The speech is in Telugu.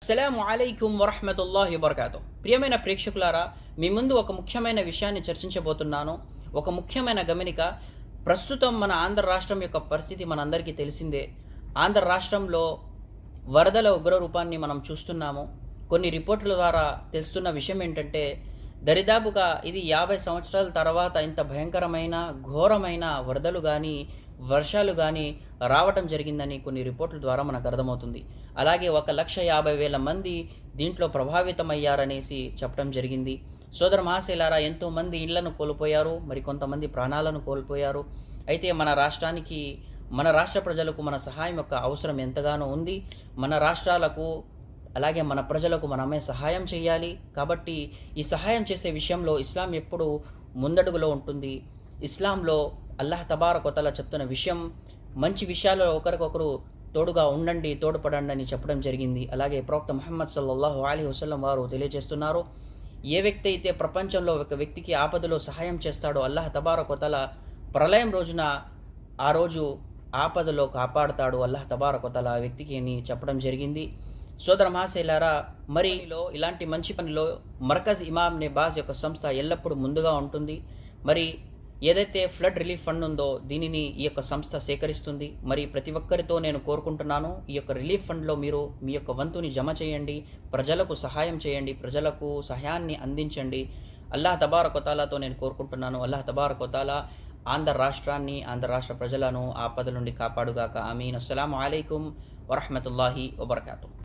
అస్సలాము అలైకుం వరహ్మతుల్లాహి వబర్కాతు. ప్రియమైన ప్రేక్షకులారా, మీ ముందు ఒక ముఖ్యమైన విషయాన్ని చర్చించబోతున్నాను. ఒక ముఖ్యమైన గమనిక. ప్రస్తుతం మన ఆంధ్ర రాష్ట్రం యొక్క పరిస్థితి మనందరికీ తెలిసిందే. ఆంధ్ర రాష్ట్రంలో వరదల ఉగ్రరూపాన్ని మనం చూస్తున్నాము. కొన్ని రిపోర్టుల ద్వారా తెలుస్తున్న విషయం ఏంటంటే, దరిదాపుగా ఇది 50 సంవత్సరాల తర్వాత ఇంత భయంకరమైన, ఘోరమైన వరదలు గానీ, వర్షాలు గానీ రావటం జరిగిందని కొన్ని రిపోర్టుల ద్వారా మనకు అర్థమవుతుంది. అలాగే 1,50,000 మంది దీంట్లో ప్రభావితమయ్యారనేసి చెప్పడం జరిగింది. సోదర మహాశయులారా, ఎంతోమంది ఇళ్లను కోల్పోయారు. మరికొంతమంది ప్రాణాలను కోల్పోయారు. అయితే మన రాష్ట్ర ప్రజలకు మన సహాయం యొక్క అవసరం ఎంతగానో ఉంది. మన రాష్ట్రాలకు అలాగే మన ప్రజలకు మనమే సహాయం చేయాలి. కాబట్టి ఈ సహాయం చేసే విషయంలో ఇస్లాం ఎప్పుడూ ముందడుగులో ఉంటుంది. ఇస్లాంలో అల్లాహ్ తబారక్ వ తఆలా చెప్తున్న విషయం, మంచి విషయాల్లో ఒకరికొకరు తోడుగా ఉండండి, తోడ్పడండి అని చెప్పడం జరిగింది. అలాగే ప్రవక్త ముహమ్మద్ సల్లల్లాహు అలైహి వసల్లం వారు తెలియజేస్తున్నారు, ఏ వ్యక్తి అయితే ప్రపంచంలో ఒక వ్యక్తికి ఆపదలో సహాయం చేస్తాడో అల్లాహ్ తబారక్ వ తఆలా ప్రళయం రోజున ఆ రోజు ఆపదలో కాపాడుతాడు అల్లాహ్ తబారక్ వ తఆలా ఆ వ్యక్తికి అని చెప్పడం జరిగింది. సోదర మహాశయులారా, ఇలాంటి మంచి పనిలో మర్కజ్ ఇమామ్ నెబాజ్ యొక్క సంస్థ ఎల్లప్పుడూ ముందుగా ఉంటుంది. మరి ఏదైతే ఫ్లడ్ రిలీఫ్ ఫండ్ ఉందో దీనిని ఈ యొక్క సంస్థ సేకరిస్తుంది. మరి ప్రతి ఒక్కరితో నేను కోరుకుంటున్నాను, ఈ యొక్క రిలీఫ్ ఫండ్లో మీరు మీ యొక్క వంతుని జమ చేయండి, ప్రజలకు సహాయం చేయండి, ప్రజలకు సహాయాన్ని అందించండి. అల్లాహ్ తబారక్ వ తఆలాతో నేను కోరుకుంటున్నాను, అల్లాహ్ తబారక్ వ తఆలా ఆంధ్ర రాష్ట్రాన్ని, ఆంధ్ర రాష్ట్ర ప్రజలను ఆపద నుండి కాపాడుగాక. ఆమీన్. అస్సలాము అలైకుం వరహ్మతుల్లాహి వబర్కాతు.